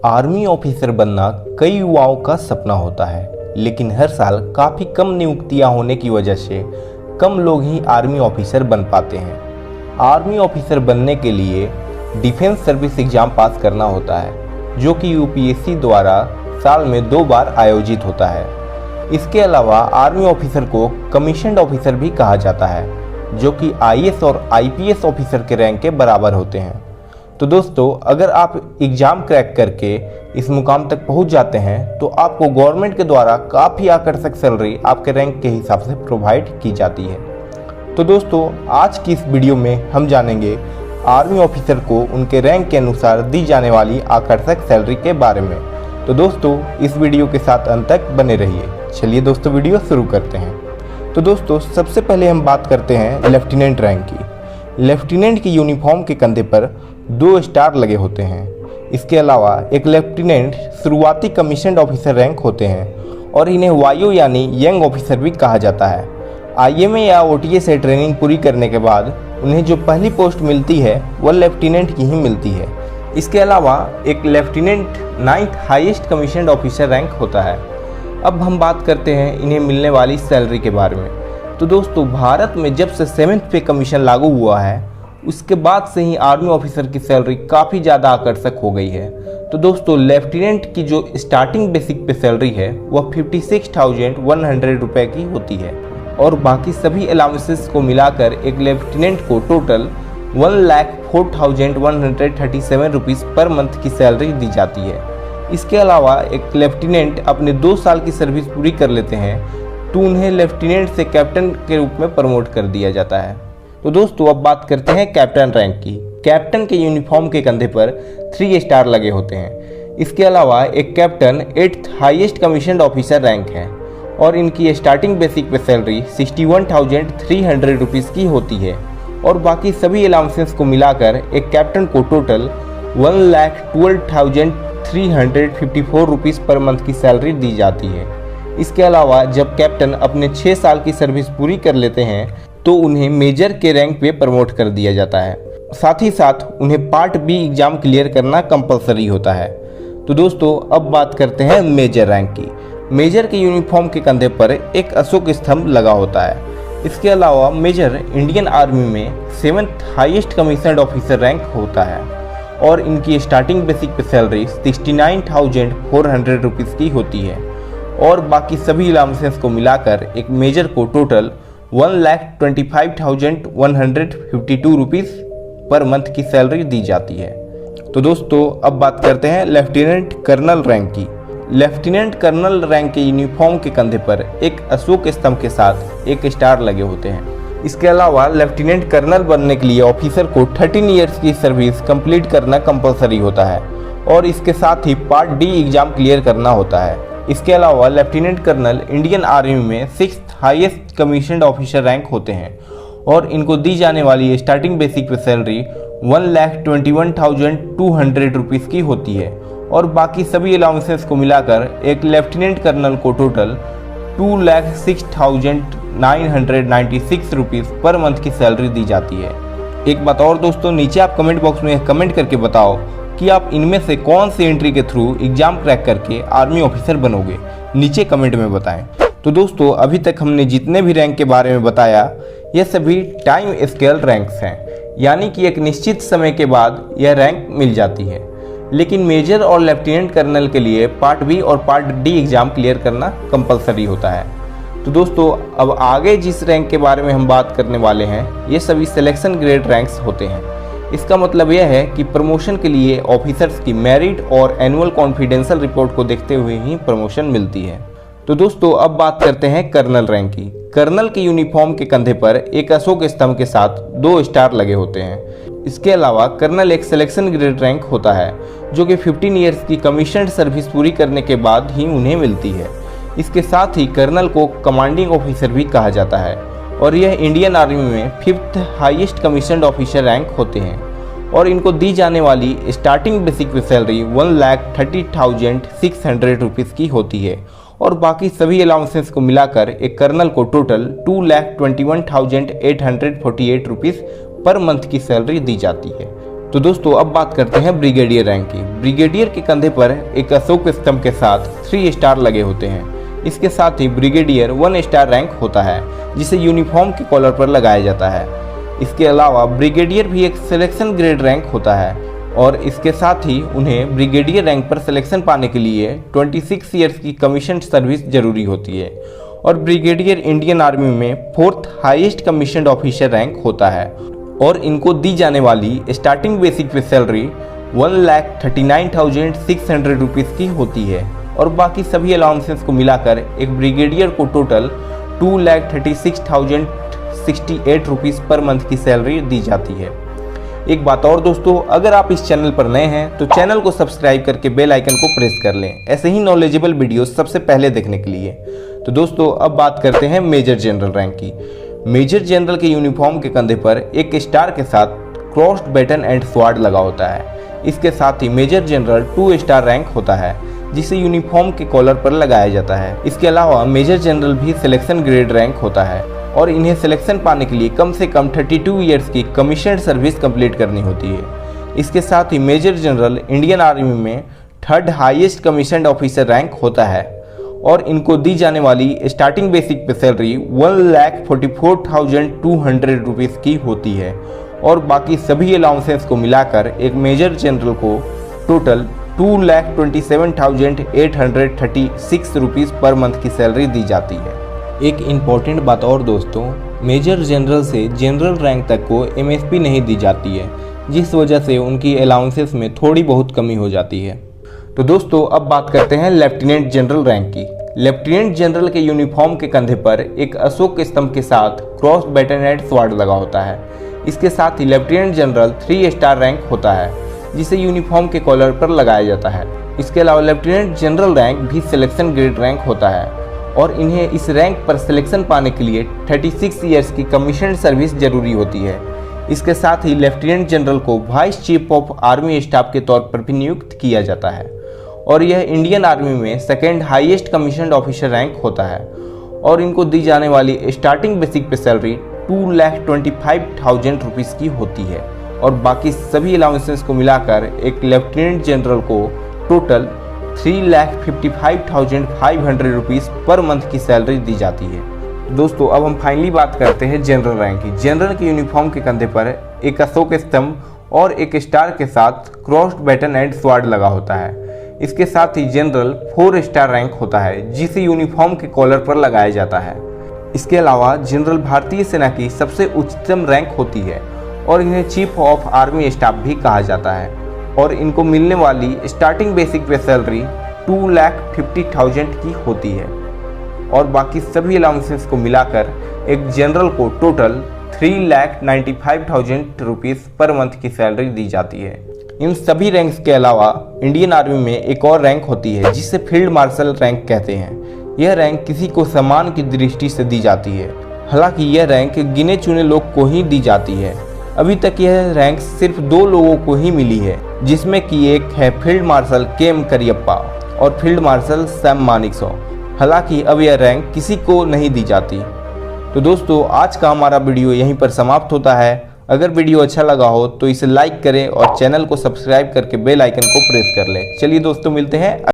Army officer बनना कई युवाओं का सपना होता है, लेकिन हर साल काफ़ी कम नियुक्तियां होने की वजह से कम लोग ही आर्मी ऑफिसर बन पाते हैं। आर्मी ऑफिसर बनने के लिए डिफेंस सर्विस एग्ज़ाम पास करना होता है, जो कि यूपीएससी द्वारा साल में 2 बार आयोजित होता है। इसके अलावा आर्मी ऑफिसर को कमीशन्ड ऑफिसर भी कहा जाता है, जो कि आईएएस और आईपीएस ऑफिसर के रैंक के बराबर होते हैं। तो दोस्तों, अगर आप एग्ज़ाम क्रैक करके इस मुकाम तक पहुंच जाते हैं तो आपको गवर्नमेंट के द्वारा काफ़ी आकर्षक सैलरी आपके रैंक के हिसाब से प्रोवाइड की जाती है। तो दोस्तों, आज की इस वीडियो में हम जानेंगे आर्मी ऑफिसर को उनके रैंक के अनुसार दी जाने वाली आकर्षक सैलरी के बारे में। तो दोस्तों, इस वीडियो के साथ अंत तक बने रहिए। चलिए दोस्तों, वीडियो शुरू करते हैं। तो दोस्तों, सबसे पहले हम बात करते हैं लेफ्टिनेंट रैंक की। लेफ्टिनेंट की यूनिफॉर्म के कंधे पर 2 स्टार लगे होते हैं। इसके अलावा एक लेफ्टिनेंट शुरुआती कमीशन्ड ऑफिसर रैंक होते हैं और इन्हें वायु यानी यंग ऑफिसर भी कहा जाता है। आईएमए या ओटीए से ट्रेनिंग पूरी करने के बाद उन्हें जो पहली पोस्ट मिलती है वह लेफ्टिनेंट की ही मिलती है। इसके अलावा एक lieutenant 9th highest commissioned officer rank होता है। अब हम बात करते हैं इन्हें मिलने वाली सैलरी के बारे में। तो दोस्तों, भारत में जब से 7th पे कमीशन लागू हुआ है, उसके बाद से ही आर्मी ऑफिसर की सैलरी काफ़ी ज़्यादा आकर्षक हो गई है। तो दोस्तों, लेफ्टिनेंट की जो स्टार्टिंग बेसिक पे सैलरी है वह 56,100 रुपये की होती है और बाकी सभी अलाउंसेस को मिलाकर एक लेफ्टिनेंट को टोटल 1,04,137 रुपीज़ पर मंथ की सैलरी दी जाती है। इसके अलावा एक लेफ्टिनेंट अपने 2 साल की सर्विस पूरी कर लेते हैं तो उन्हें लेफ्टिनेंट से कैप्टन के रूप में प्रमोट कर दिया जाता है। तो दोस्तों, अब बात करते हैं कैप्टन रैंक की। कैप्टन के यूनिफॉर्म के कंधे पर 3 स्टार लगे होते हैं। इसके अलावा एक captain 8th highest commissioned officer rank है और इनकी स्टार्टिंग बेसिक पे सैलरी 61,300 रुपीज़ की होती है और बाकी सभी अलाउंसेस को मिलाकर एक कैप्टन को टोटल 1,12,354 रुपीज़ पर मंथ की सैलरी दी जाती है। इसके अलावा जब कैप्टन अपने 6 साल की सर्विस पूरी कर लेते हैं तो उन्हें मेजर के रैंक पे प्रमोट कर दिया जाता है। साथ ही साथ उन्हें पार्ट बी एग्ज़ाम क्लियर करना कंपलसरी होता है। तो दोस्तों, अब बात करते हैं मेजर रैंक की। मेजर के यूनिफॉर्म के कंधे पर एक अशोक स्तंभ लगा होता है। इसके अलावा मेजर इंडियन आर्मी में 7th highest commissioned officer rank होता है और इनकी स्टार्टिंग बेसिक पे सैलरी 69,400 रुपीज़ की होती है और बाकी सभी अलाउंसेस को मिलाकर एक मेजर को टोटल 1,25,152 रुपीज़ पर मंथ की सैलरी दी जाती है। तो दोस्तों, अब बात करते हैं लेफ्टिनेंट कर्नल रैंक की। लेफ्टिनेंट कर्नल रैंक के यूनिफॉर्म के कंधे पर एक अशोक स्तंभ के साथ 1 स्टार लगे होते हैं। इसके अलावा लेफ्टिनेंट कर्नल बनने के लिए ऑफिसर को 13 ईयर्स की सर्विस कंप्लीट करना कंपलसरी होता है और इसके साथ ही पार्ट डी एग्ज़ाम क्लियर करना होता है। इसके अलावा लेफ्टिनेंट कर्नल इंडियन आर्मी में 6th highest commissioned officer rank होते हैं और इनको दी जाने वाली स्टार्टिंग बेसिक पे सैलरी 1,21,200 रुपीज़ की होती है और बाकी सभी अलाउंसेस को मिलाकर एक लेफ्टिनेंट कर्नल को टोटल 2,06,996 रुपीज़ पर मंथ की सैलरी दी जाती है। एक बात और दोस्तों, नीचे आप कमेंट बॉक्स में कमेंट करके बताओ कि आप इनमें से कौन सी एंट्री के थ्रू एग्ज़ाम क्रैक करके आर्मी ऑफिसर बनोगे। नीचे कमेंट में बताएं। तो दोस्तों, अभी तक हमने जितने भी रैंक के बारे में बताया ये सभी टाइम स्केल रैंक्स हैं, यानी कि एक निश्चित समय के बाद यह रैंक मिल जाती है। लेकिन मेजर और लेफ्टिनेंट कर्नल के लिए पार्ट बी और पार्ट डी एग्ज़ाम क्लियर करना कंपलसरी होता है। तो दोस्तों, अब आगे जिस रैंक के बारे में हम बात करने वाले हैं ये सभी सिलेक्शन ग्रेड रैंक्स होते हैं। इसका मतलब यह है कि प्रमोशन के लिए ऑफिसर्स की मेरिट और एनुअल कॉन्फिडेंशियल रिपोर्ट को देखते हुए ही प्रमोशन मिलती है। तो दोस्तों, अब बात करते हैं कर्नल रैंक की। कर्नल के यूनिफॉर्म के कंधे पर एक अशोक स्तंभ के साथ 2 स्टार लगे होते हैं। इसके अलावा कर्नल एक सिलेक्शन ग्रेड रैंक होता है जो कि 15 ईयर्स की कमीशन्ड सर्विस पूरी करने के बाद ही उन्हें मिलती है। इसके साथ ही कर्नल को कमांडिंग ऑफिसर भी कहा जाता है और यह इंडियन आर्मी में 5th highest commissioned officer rank होते हैं और इनको दी जाने वाली स्टार्टिंग बेसिक पे सैलरी 1,30,600 रुपीज़ की होती है और बाकी सभी अलाउंसेस को मिलाकर एक कर्नल को टोटल 2,21,848 रुपीज़ पर मंथ की सैलरी दी जाती है। तो दोस्तों अब बात करते हैं ब्रिगेडियर रैंक की। ब्रिगेडियर के कंधे पर एक अशोक स्तंभ के साथ 3 स्टार लगे होते हैं। इसके साथ ही ब्रिगेडियर 1 स्टार रैंक होता है जिसे यूनिफॉर्म के कॉलर पर लगाया जाता है। इसके अलावा ब्रिगेडियर भी एक सिलेक्शन ग्रेड रैंक होता है और इसके साथ ही उन्हें ब्रिगेडियर रैंक पर सिलेक्शन पाने के लिए 26 ईयर्स की कमीशन सर्विस जरूरी होती है। और ब्रिगेडियर इंडियन आर्मी में 4th highest commissioned officer rank होता है और इनको दी जाने वाली स्टार्टिंग बेसिक पे सैलरी 1,39,600 रुपीज़ की होती है और बाकी सभी अलाउंसेस को मिलाकर एक ब्रिगेडियर को टोटल 2,36,068 रुपीज़ पर मंथ की सैलरी दी जाती है। एक बात और दोस्तों, अगर आप इस चैनल पर नए हैं तो चैनल को सब्सक्राइब करके बेल आइकन को प्रेस कर लें ऐसे ही नॉलेजेबल वीडियोस सबसे पहले देखने के लिए। तो दोस्तों अब बात करते हैं मेजर जनरल रैंक की। मेजर जनरल के यूनिफॉर्म के कंधे पर एक स्टार के साथ क्रॉस्ड बैटन एंड स्वॉर्ड लगा होता है। इसके साथ ही मेजर जनरल 2 स्टार रैंक होता है जिसे यूनिफॉर्म के कॉलर पर लगाया जाता है। इसके अलावा मेजर जनरल भी सिलेक्शन ग्रेड रैंक होता है और इन्हें सिलेक्शन पाने के लिए कम से कम 32 ईयर्स की कमीशन सर्विस कंप्लीट करनी होती है। इसके साथ ही मेजर जनरल इंडियन आर्मी में 3rd highest commissioned officer rank होता है और इनको दी जाने वाली स्टार्टिंग बेसिक पे सैलरी 1,44,200 रुपीज़ की होती है और बाकी सभी अलाउंसेस को मिलाकर एक मेजर जनरल को टोटल 2,27,836 रुपीज़ पर मंथ की सैलरी दी जाती है। एक इम्पॉर्टेंट बात और दोस्तों, मेजर जनरल से जनरल रैंक तक को MSP नहीं दी जाती है जिस वजह से उनकी अलाउंसेस में थोड़ी बहुत कमी हो जाती है। तो दोस्तों अब बात करते हैं लेफ्टिनेंट जनरल रैंक की। लेफ्टिनेंट जनरल के यूनिफॉर्म के कंधे पर एक अशोक स्तंभ के साथ क्रॉस बैटन एंड स्वॉर्ड लगा होता है। इसके साथ ही लेफ्टिनेंट जनरल 3 स्टार रैंक होता है जिसे यूनिफॉर्म के कॉलर पर लगाया जाता है। इसके अलावा लेफ्टिनेंट जनरल रैंक भी सिलेक्शन ग्रेड रैंक होता है और इन्हें इस रैंक पर सिलेक्शन पाने के लिए 36 ईयर्स की कमीशन सर्विस जरूरी होती है। इसके साथ ही लेफ्टिनेंट जनरल को vice chief of army staff के तौर पर भी नियुक्त किया जाता है और यह इंडियन आर्मी में 2nd highest commissioned officer rank होता है और इनको दी जाने वाली स्टार्टिंग बेसिक पे सैलरी 2,25,000 रुपीज़ की होती है और बाकी सभी अलाउंसेस को मिलाकर एक लेफ्टिनेंट जनरल को टोटल 3,55,500 रुपीज़ पर मंथ की सैलरी दी जाती है। दोस्तों अब हम फाइनली बात करते हैं जनरल रैंक की। जनरल के यूनिफॉर्म के कंधे पर एक अशोक स्तंभ और एक स्टार के साथ क्रॉस्ड बैटन एंड स्वॉर्ड लगा होता है। इसके साथ ही जनरल 4 स्टार रैंक होता है जिसे यूनिफॉर्म के कॉलर पर लगाया जाता है। इसके अलावा जनरल भारतीय सेना की सबसे उच्चतम रैंक होती है और इन्हें चीफ ऑफ आर्मी स्टाफ भी कहा जाता है और इनको मिलने वाली स्टार्टिंग बेसिक पे सैलरी 2,50,000 की होती है और बाकी सभी अलाउंसेस को मिलाकर एक जनरल को टोटल 3,95,000 रुपीज़ पर मंथ की सैलरी दी जाती है। इन सभी रैंक्स के अलावा इंडियन आर्मी में एक और रैंक होती है जिसे फील्ड मार्शल रैंक कहते हैं। यह रैंक किसी को सम्मान की दृष्टि से दी जाती है। हालांकि यह रैंक गिने चुने लोग को ही दी जाती है। अभी तक यह रैंक सिर्फ 2 लोगों को ही मिली है जिसमें कि एक है फील्ड मार्शल KM करियप्पा और फील्ड मार्शल सैम मानेकशॉ। हालांकि अब यह रैंक किसी को नहीं दी जाती। तो दोस्तों आज का हमारा वीडियो यहीं पर समाप्त होता है। अगर वीडियो अच्छा लगा हो तो इसे लाइक करें और चैनल को सब्सक्राइब करके बेल आइकन को प्रेस कर लें। चलिए दोस्तों मिलते हैं।